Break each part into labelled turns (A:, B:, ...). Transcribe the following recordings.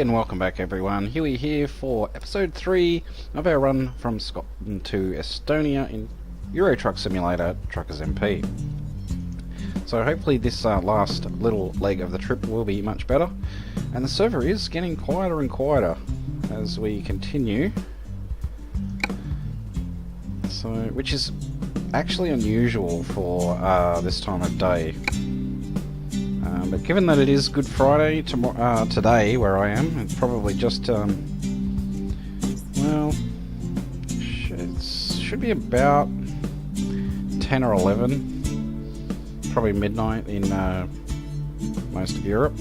A: and welcome back everyone. Huey here for episode 3 of our run from Scotland to Estonia in Euro Truck Simulator TruckersMP. So hopefully this last little leg of the trip will be much better, and the server is getting quieter and quieter as we continue. So, which is actually unusual for this time of day. But given that it is Good Friday today where I am, it's probably just, well, it should be about 10 or 11, probably midnight in most of Europe.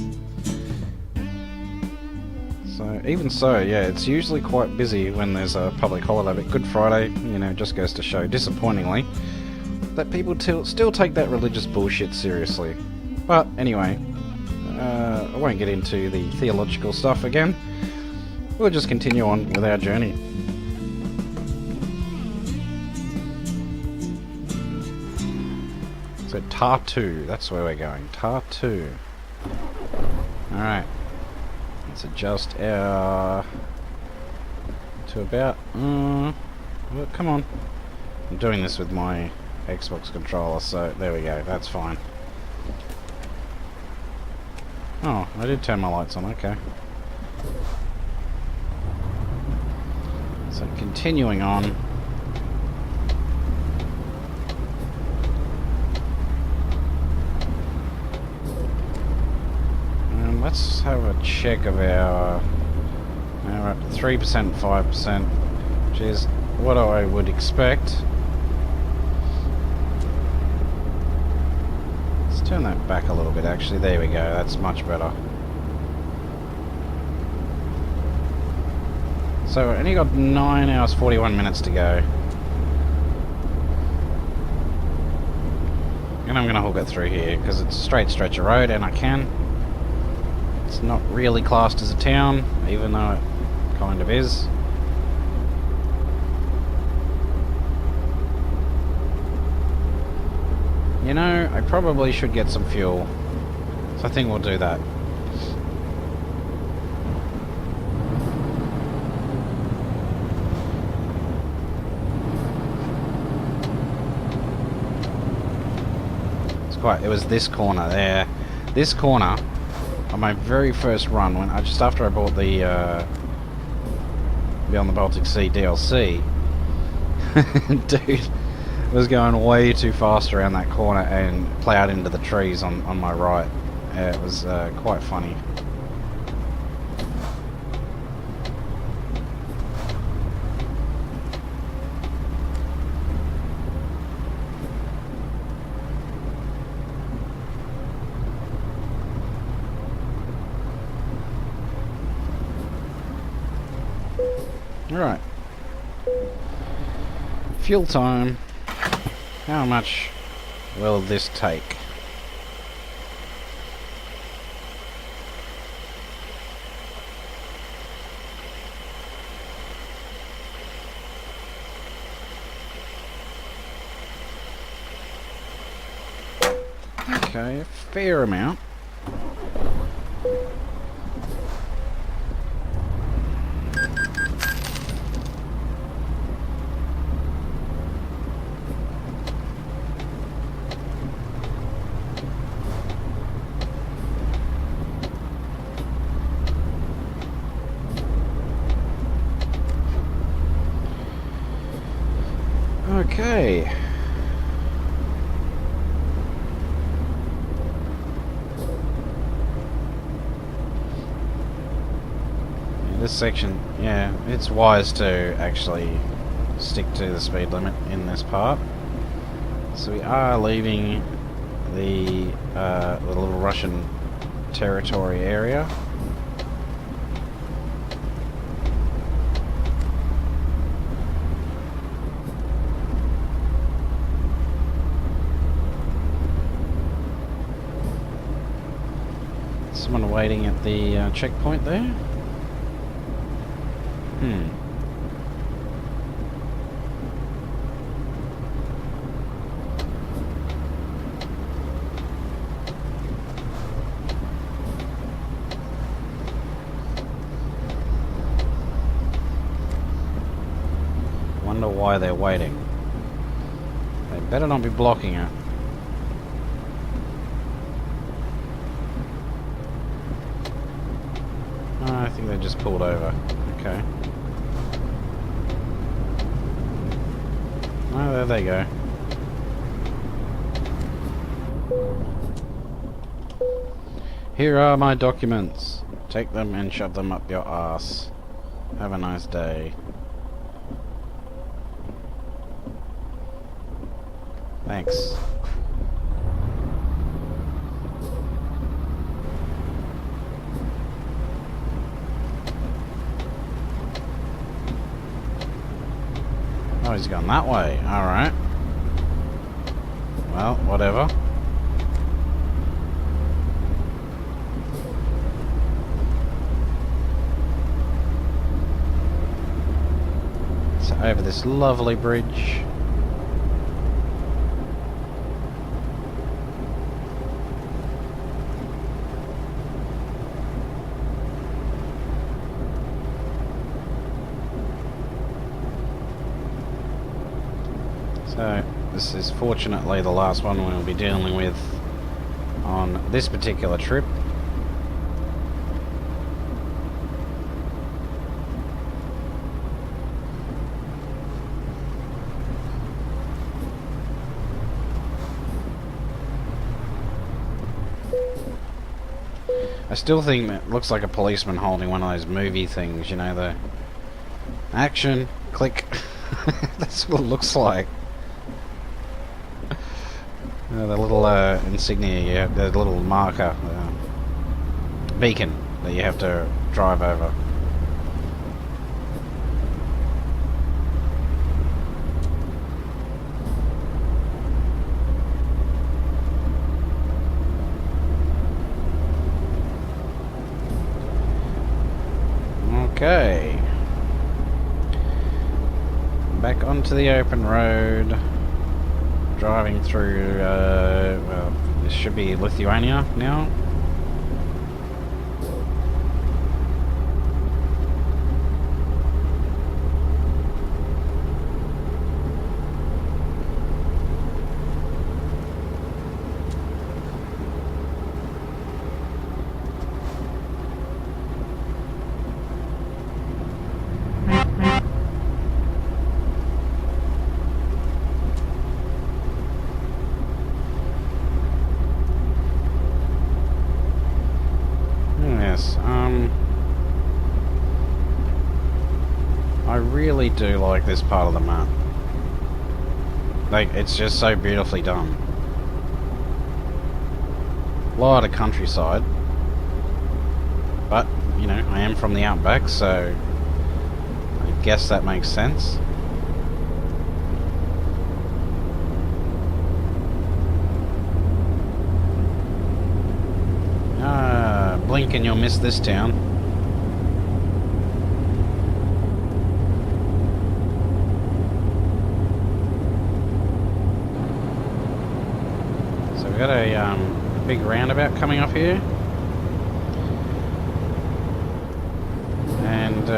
A: So even so, yeah, it's usually quite busy when there's a public holiday, but Good Friday, you know, just goes to show, disappointingly, that people still take that religious bullshit seriously. But anyway, I won't get into the theological stuff again. We'll just continue on with our journey. So Tartu, that's where we're going. Tartu. Alright. Let's adjust our... to about... well, come on. I'm doing this with my Xbox controller, so there we go, that's fine. Oh, I did turn my lights on, okay. So continuing on. And let's have a check of our... Now we're up to 3%, 5%, which is what I would expect. Turn that back a little bit actually, there we go, that's much better. So I only got 9 hours 41 minutes to go. And I'm going to hook it through here because it's a straight stretch of road and I can. It's not really classed as a town, even though it kind of is. You know, I probably should get some fuel, so I think we'll do that. It was this corner there. This corner, on my very first run, when just after I bought the Beyond the Baltic Sea DLC, dude, was going way too fast around that corner and ploughed into the trees on my right. Yeah, it was quite funny. Alright. Fuel time. How much will this take? Okay, a fair amount. Okay. This section, yeah, it's wise to actually stick to the speed limit in this part. So we are leaving the little Russian territory area. Someone waiting at the checkpoint there. why they're waiting. They better not be blocking it. Oh, I think they just pulled over. Okay. Oh, there they go. Here are my documents. Take them and shove them up your ass. Have a nice day. Thanks. Oh, he's gone that way. Alright. Well, whatever. So over this lovely bridge. So, this is fortunately the last one we'll be dealing with on this particular trip. I still think it looks like a policeman holding one of those movie things, you know, the action, click. That's what it looks like. The little insignia, yeah, the little marker, beacon that you have to drive over. Okay. Back onto the open road. Driving through, well, this should be Lithuania now. I really do like this part of the map. Like, it's just so beautifully done. A lot of countryside. But, you know, I am from the outback, so I guess that makes sense. Blink and you'll miss this town. So we've got a big roundabout coming up here. And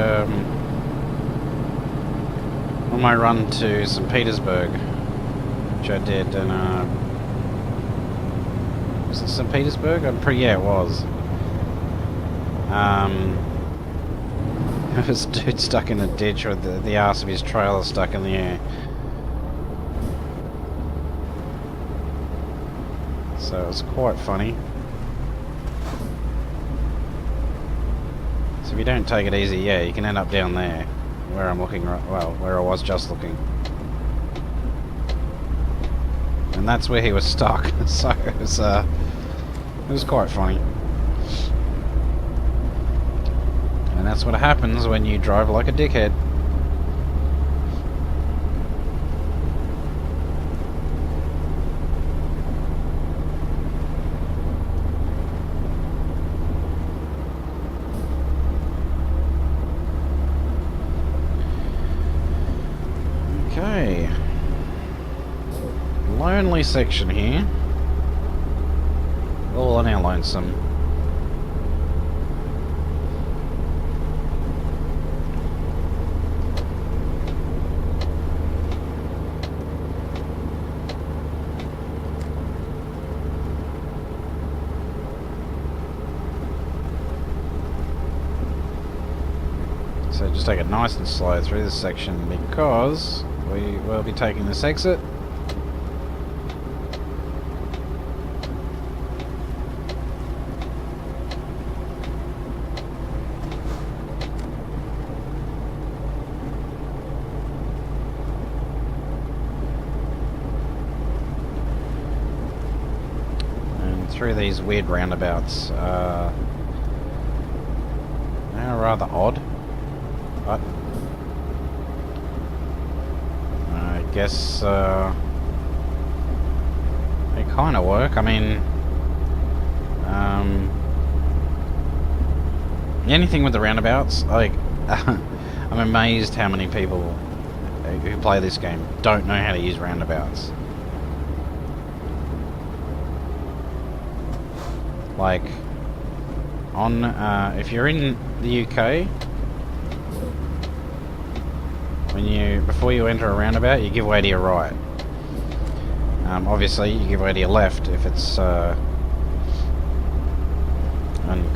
A: on my run to St. Petersburg, which I did, and was it St. Petersburg? Yeah, it was. There was a dude stuck in a ditch with the arse of his trailer stuck in the air. So it was quite funny. So if you don't take it easy, yeah, you can end up down there, where I'm looking, well, where I was just looking. And that's where he was stuck, so it was quite funny. And that's what happens when you drive like a dickhead. Okay. Lonely section here. All on our lonesome. just take it nice and slow through this section because we will be taking this exit. Through these weird roundabouts. They're rather odd, but I guess they kind of work. I mean, anything with the roundabouts, like, I'm amazed how many people who play this game don't know how to use roundabouts. Like, on, if you're in the UK, before you enter a roundabout, you give way to your right. Obviously, you give way to your left if it's, in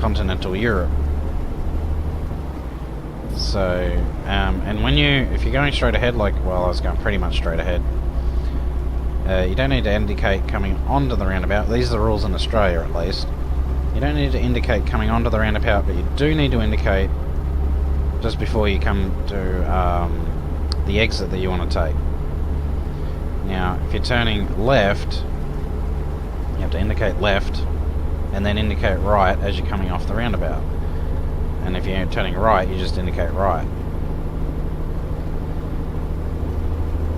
A: continental Europe. So, and if you're going straight ahead, like, well, I was going pretty much straight ahead, you don't need to indicate coming onto the roundabout. These are the rules in Australia, at least. You don't need to indicate coming onto the roundabout, but you do need to indicate just before you come to the exit that you want to take. Now, if you're turning left, you have to indicate left and then indicate right as you're coming off the roundabout. And if you're turning right, you just indicate right.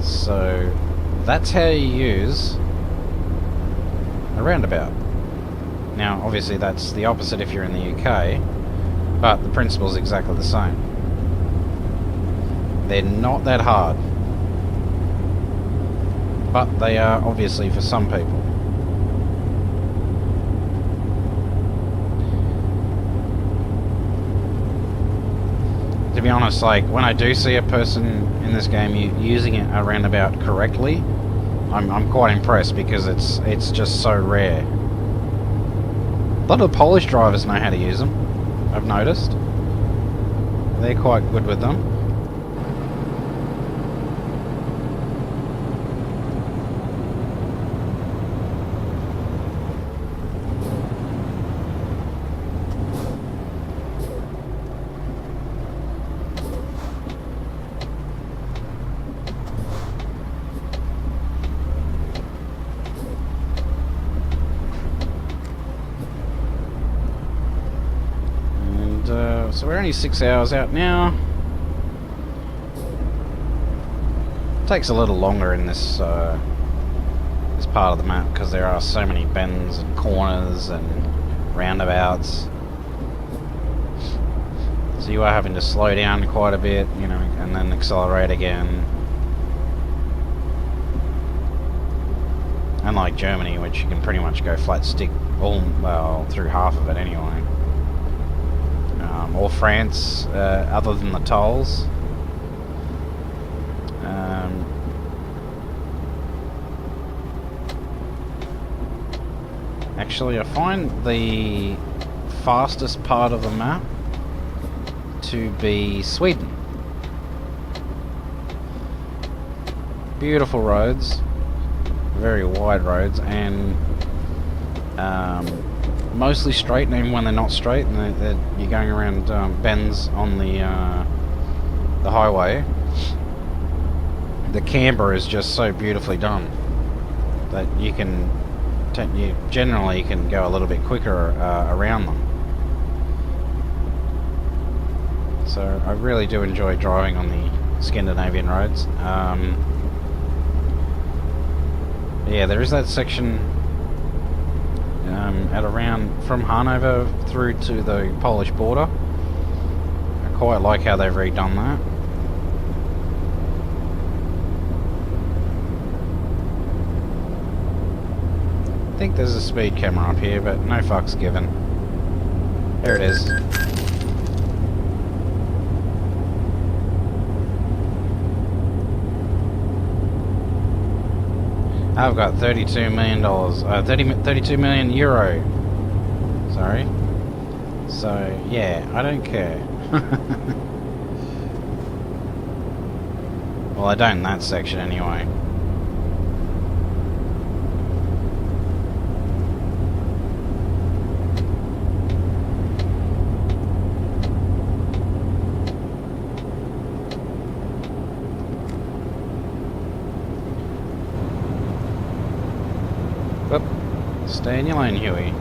A: So that's how you use a roundabout. Now, obviously that's the opposite if you're in the UK, but the principle is exactly the same. They're not that hard, but they are obviously for some people. To be honest, like, when I do see a person in this game using a roundabout correctly, I'm quite impressed because it's just so rare. A lot of Polish drivers know how to use them, I've noticed. They're quite good with them. So we're only 6 hours out now. Takes a little longer in this this part of the map because there are so many bends and corners and roundabouts. So you are having to slow down quite a bit, you know, and then accelerate again. Unlike Germany, which you can pretty much go flat stick through half of it anyway. Or France, other than the tolls. Actually, I find the fastest part of the map to be Sweden. Beautiful roads, very wide roads, and mostly straight, and even when they're not straight and you're going around bends on the highway, the camber is just so beautifully done that you generally can go a little bit quicker around them. So I really do enjoy driving on the Scandinavian roads. Yeah, there is that section at around from Hanover through to the Polish border. I quite like how they've redone that. I think there's a speed camera up here, but no fucks given. There it is. I've got $32 million, 32 million euro. Sorry. So, yeah, I don't care. Well, I don't in that section anyway. Whoop. Stay in your lane, Huey.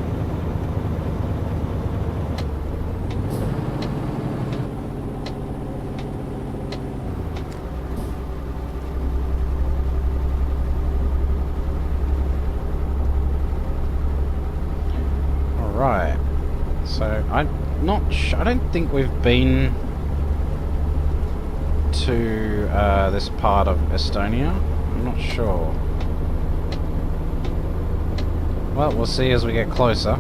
A: Right, so I don't think we've been to this part of Estonia. I'm not sure. Well, we'll see as we get closer.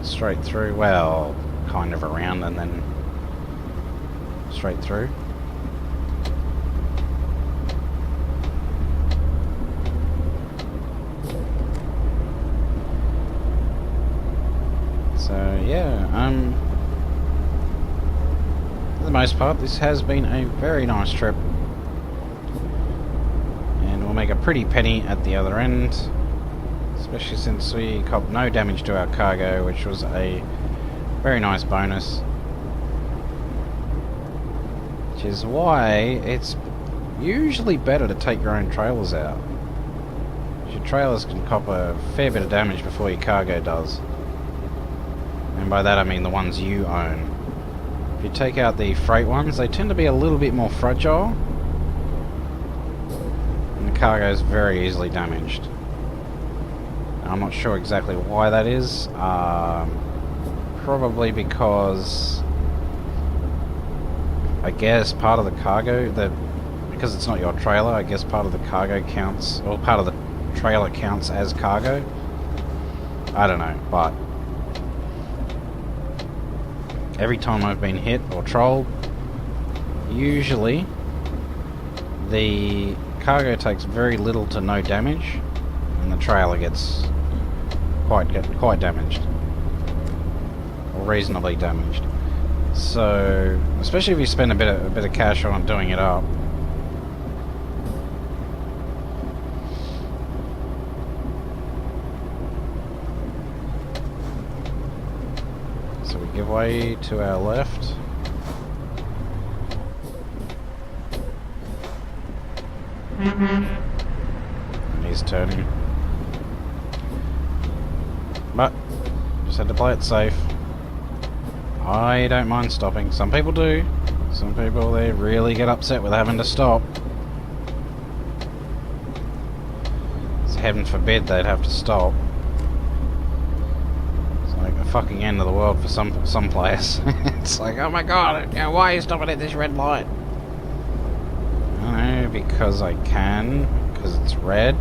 A: Straight through, well, kind of around and then straight through. So yeah, for the most part this has been a very nice trip, and we'll make a pretty penny at the other end. Especially since we copped no damage to our cargo, which was a very nice bonus. Which is why it's usually better to take your own trailers out. Your trailers can cop a fair bit of damage before your cargo does. And by that I mean the ones you own. If you take out the freight ones, they tend to be a little bit more fragile. And the cargo is very easily damaged. I'm not sure exactly why that is. Probably because I guess part of the cargo, because it's not your trailer, I guess part of the cargo counts, or part of the trailer counts as cargo. I don't know, but every time I've been hit or trolled, usually the cargo takes very little to no damage, and the trailer gets quite damaged, or reasonably damaged. So, especially if you spend a bit of cash on doing it up. So we give way to our left. And he's turning. But, just had to play it safe. I don't mind stopping. Some people do. Some people, they really get upset with having to stop. It's heaven forbid they'd have to stop. It's like the fucking end of the world for some players. It's like, oh my god, why are you stopping at this red light? I don't know, because I can, because it's red.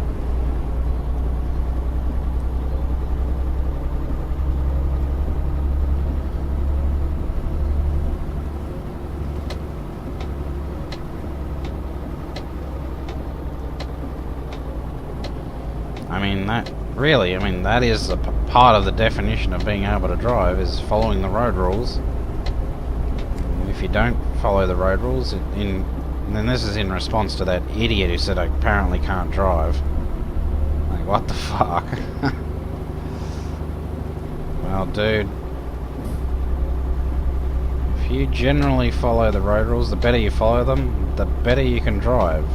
A: That is a part of the definition of being able to drive, is following the road rules. If you don't follow the road rules, then this is in response to that idiot who said I apparently can't drive. Like, what the fuck? Well, dude, if you generally follow the road rules, the better you follow them, the better you can drive.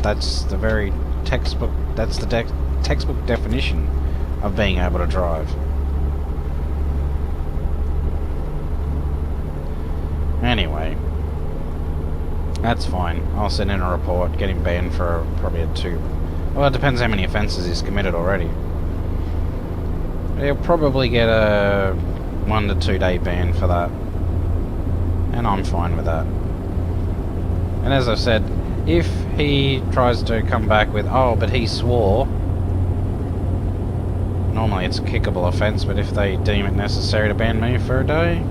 A: That's the very textbook. That's the textbook definition of being able to drive. Anyway, that's fine. I'll send in a report, get him banned for probably a 2. Well, it depends how many offences he's committed already. He'll probably get a 1 to 2 day ban for that. And I'm fine with that. And as I've said, if he tries to come back with, oh, but he swore, Normally it's a kickable offence, but if they deem it necessary to ban me for a day,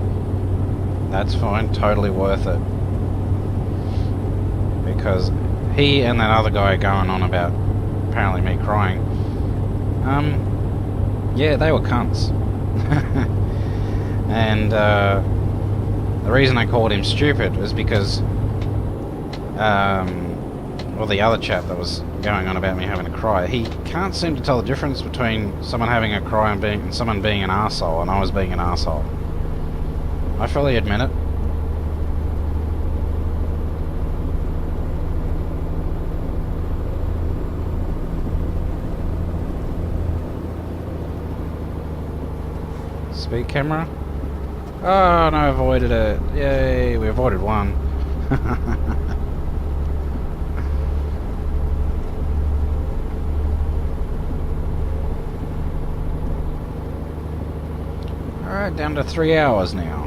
A: that's fine, totally worth it. Because he and that other guy going on about apparently me crying, yeah, they were cunts. And the reason I called him stupid was because well, the other chap that was going on about me having a cry, he can't seem to tell the difference between someone having a cry and someone being an arsehole, and I was being an arsehole. I fully admit it. Speed camera? Oh, no, I avoided it. Yay, we avoided one. Alright, down to 3 hours now.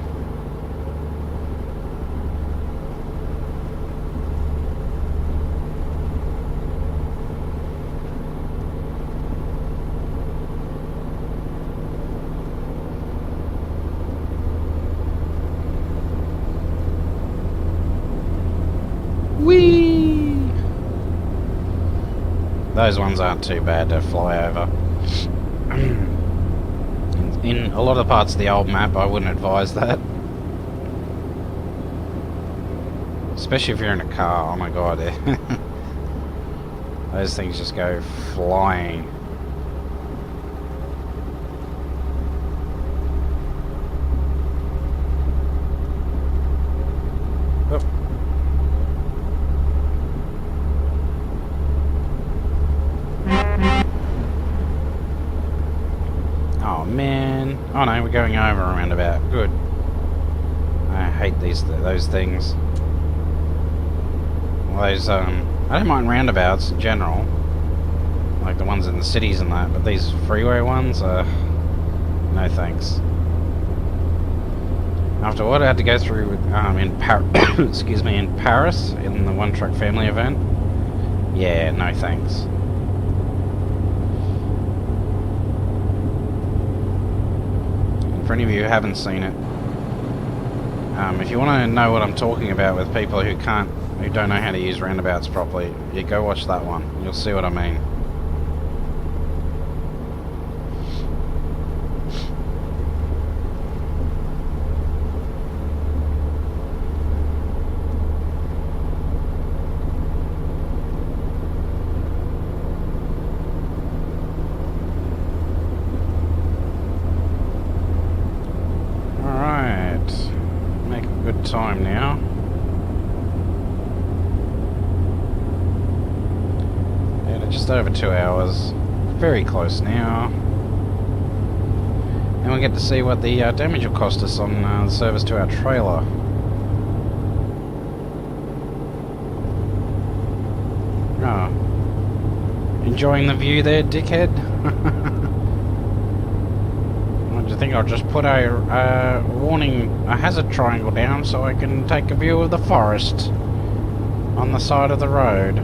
A: Whee! Those ones aren't too bad to fly over. In a lot of parts of the old map, I wouldn't advise that. Especially if you're in a car, oh my god. Those things just go flying. Oh. Oh man. Oh no, we're going over a roundabout. Good. I hate those things. Well, those, I don't mind roundabouts in general. Like the ones in the cities and that, but these freeway ones, no thanks. After what I had to go through in excuse me, in Paris, in the One Truck Family event, yeah, no thanks. For any of you who haven't seen it, if you want to know what I'm talking about with people who don't know how to use roundabouts properly, you go watch that one. You'll see what I mean. Time now. Yeah, just over 2 hours. Very close now. And we'll get to see what the damage will cost us on the service to our trailer. Oh. Enjoying the view there, dickhead? I think I'll just put a hazard triangle down so I can take a view of the forest on the side of the road.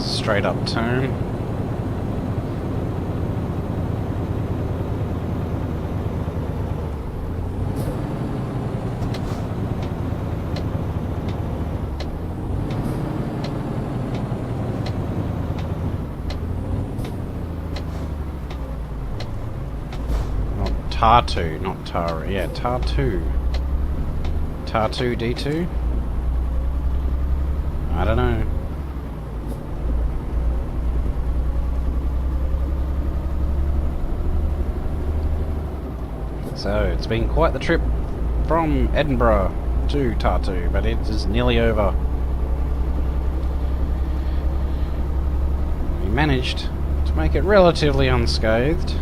A: Straight up turn. Not Tartu, not Taru. Yeah, Tartu. Tartu D2? I don't know. So, it's been quite the trip from Edinburgh to Tartu, but it is nearly over. We managed to make it relatively unscathed.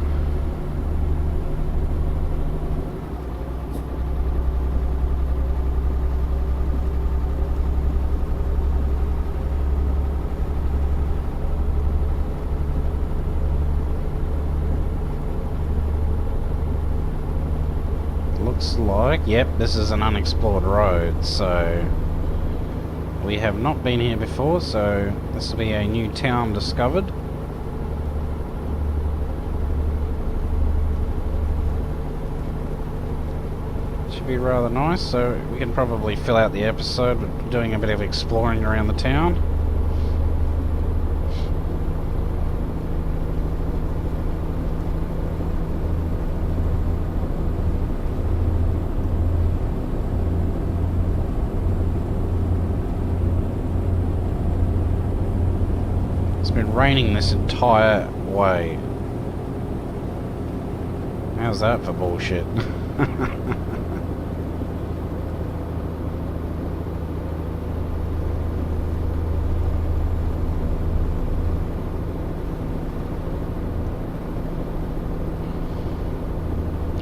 A: like, yep, this is an unexplored road, so we have not been here before, so this will be a new town discovered. Should be rather nice, so we can probably fill out the episode with doing a bit of exploring around the town. It's been raining this entire way. How's that for bullshit?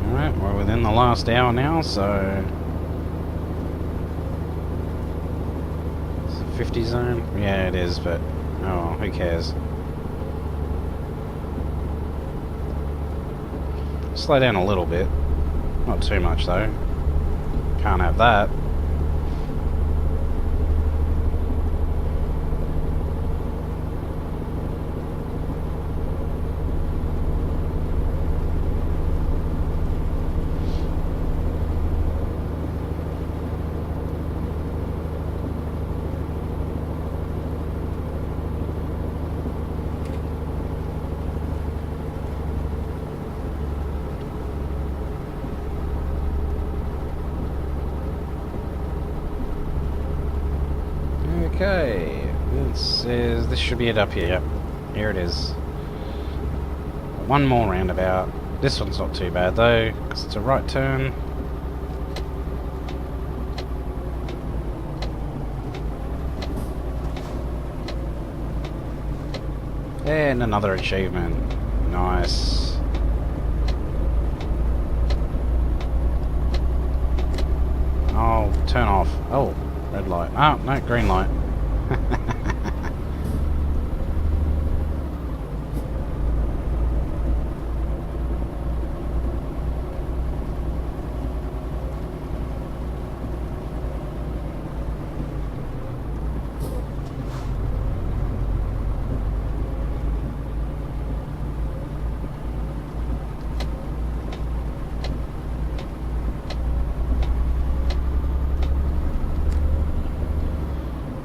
A: Alright, we're within the last hour now, so... It's a 50 zone? Yeah, it is, but... Oh, who cares? Slow down a little bit. Not too much, though. Can't have that. Okay, this should be it up here, yep. Here it is. One more roundabout. This one's not too bad though, because it's a right turn. And another achievement. Nice. Oh, turn off. Oh, red light. Oh, no, green light.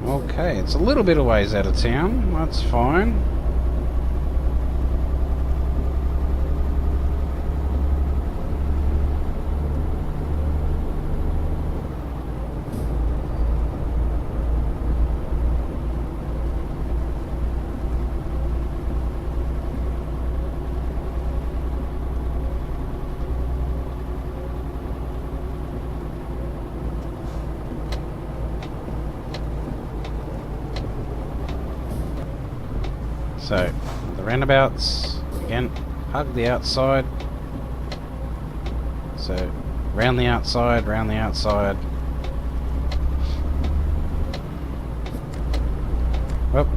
A: Okay, it's a little bit of ways out of town, that's fine. So, the roundabouts, again, hug the outside. So, round the outside, round the outside. Oh,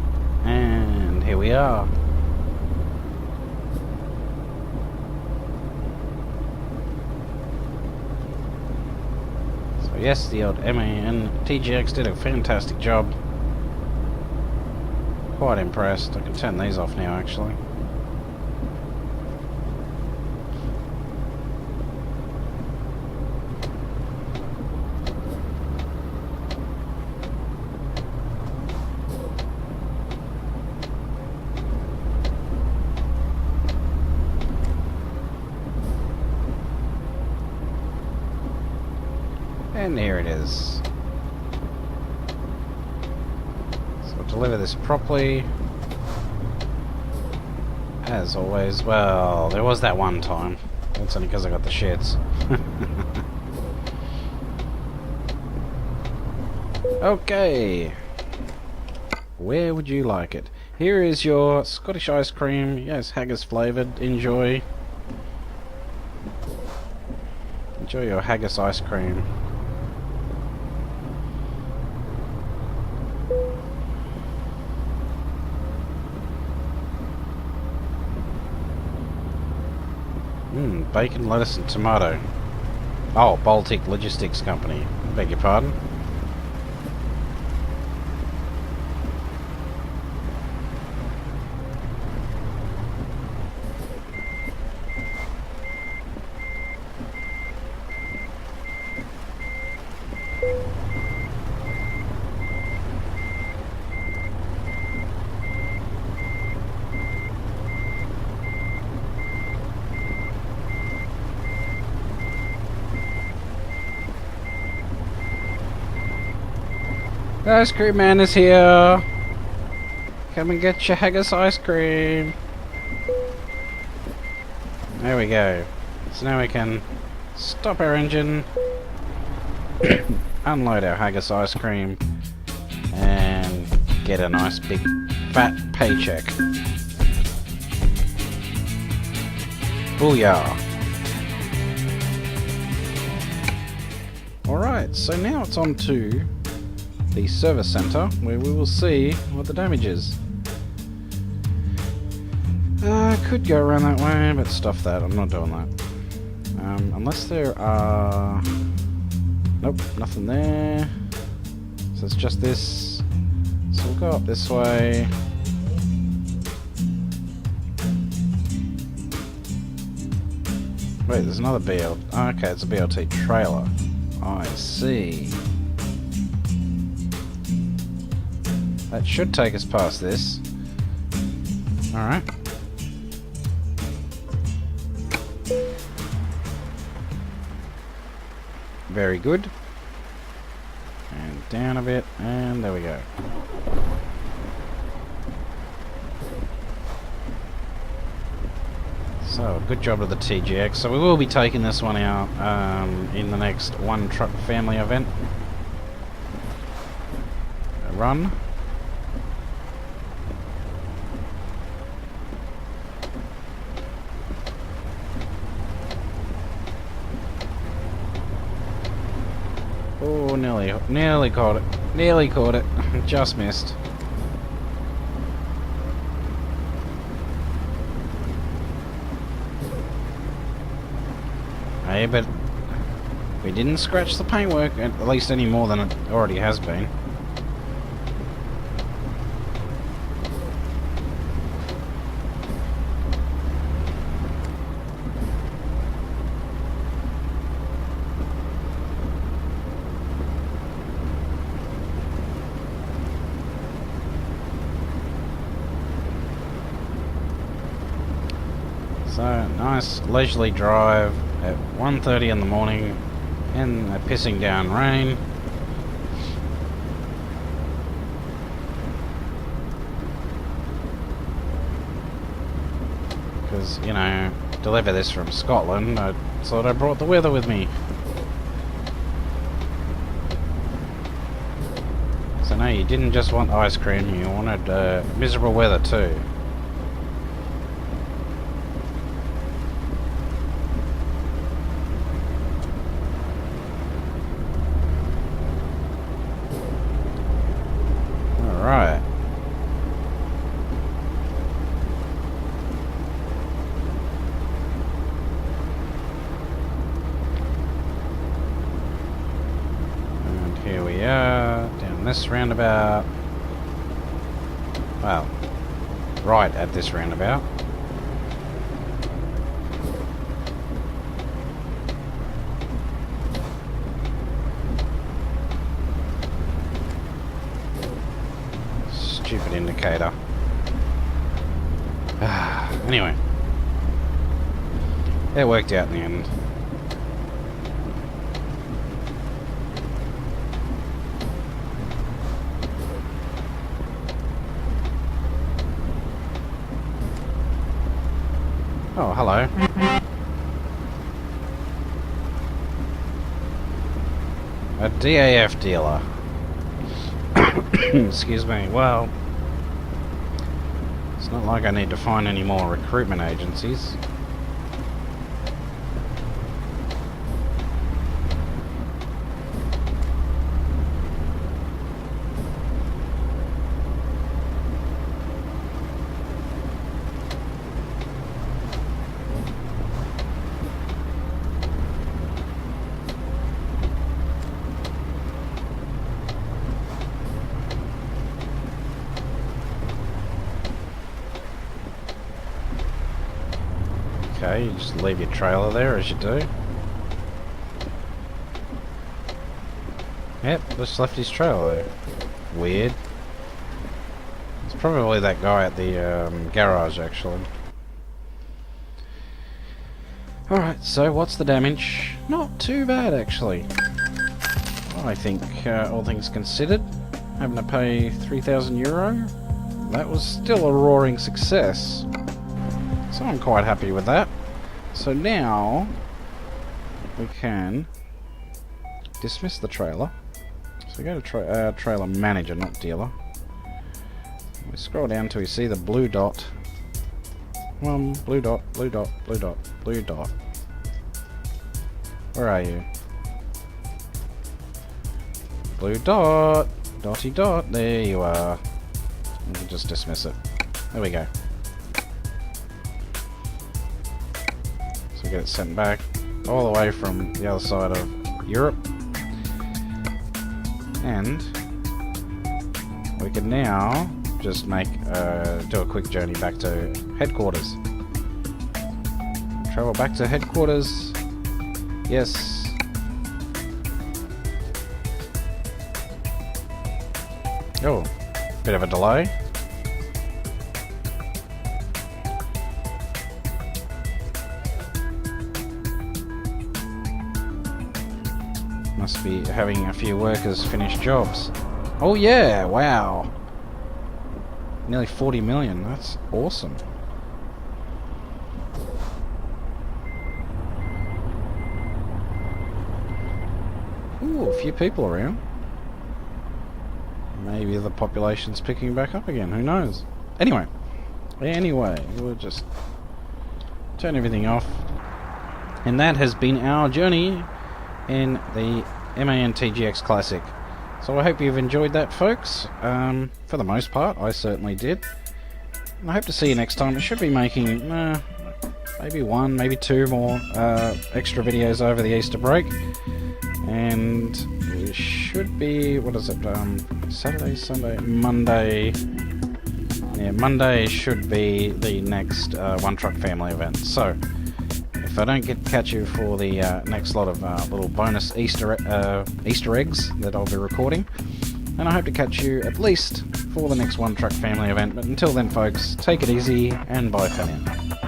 A: and here we are. So yes, the old MAN TGX did a fantastic job. Quite impressed. I can turn these off now, actually. And here it is. Deliver this properly, as always. Well, there was that one time. That's only because I got the shits. Okay, where would you like it? Here is your Scottish ice cream. Yes, haggis flavoured. Enjoy. Enjoy your haggis ice cream. Bacon, lettuce and tomato. Oh, Baltic Logistics Company. Beg your pardon. The ice cream man is here. Come and get your haggis ice cream. There we go. So now we can stop our engine, unload our haggis ice cream, and get a nice big fat paycheck. Booyah! Alright, so now it's on to the service centre, where we will see what the damage is. Could go around that way, but stuff that. I'm not doing that. Unless there are... Nope, nothing there. So it's just this. So we'll go up this way. Wait, there's another BL... Oh, okay, it's a BLT trailer. I see. That should take us past this. Alright. Very good. And down a bit, and there we go. So, good job of the TGX. So we will be taking this one out in the next One Truck Family event. Run. Oh, nearly caught it. Nearly caught it. Just missed. Hey, but we didn't scratch the paintwork, at least any more than it already has been. So, nice leisurely drive at 1:30 in the morning in a pissing down rain. Because, you know, deliver this from Scotland, I thought I brought the weather with me. So no, you didn't just want ice cream, you wanted miserable weather too. Alright. And here we are, down this roundabout. Well, right at this roundabout. Stupid indicator. Anyway. It worked out in the end. Oh, hello. A DAF dealer. Excuse me. Well, it's not like I need to find any more recruitment agencies. Okay, you just leave your trailer there as you do. Yep, just left his trailer there. Weird. It's probably that guy at the garage, actually. Alright, so what's the damage? Not too bad, actually. I think, all things considered, having to pay €3,000, that was still a roaring success. So I'm quite happy with that. So now, we can dismiss the trailer. So we go to trailer manager, not dealer. We scroll down till we see the blue dot. Blue dot, blue dot, blue dot, blue dot. Where are you? Blue dot, dotty dot, there you are. We can just dismiss it. There we go. So we get it sent back all the way from the other side of Europe. And we can now just do a quick journey back to headquarters. Travel back to headquarters. Yes. Oh, bit of a delay. Must be having a few workers finish jobs. Oh yeah, wow. Nearly 40 million, that's awesome. Ooh, a few people around. Maybe the population's picking back up again, who knows? Anyway, we'll just turn everything off. And that has been our journey in the MAN TGX Classic. So I hope you've enjoyed that, folks. For the most part, I certainly did. And I hope to see you next time. I should be making maybe one, maybe two more extra videos over the Easter break. And we should be, what is it, Saturday, Sunday, Monday. Yeah, Monday should be the next One Truck Family event. So, if I don't catch you for the next lot of little bonus Easter eggs that I'll be recording, then I hope to catch you at least for the next One Truck Family event. But until then, folks, take it easy and bye for now.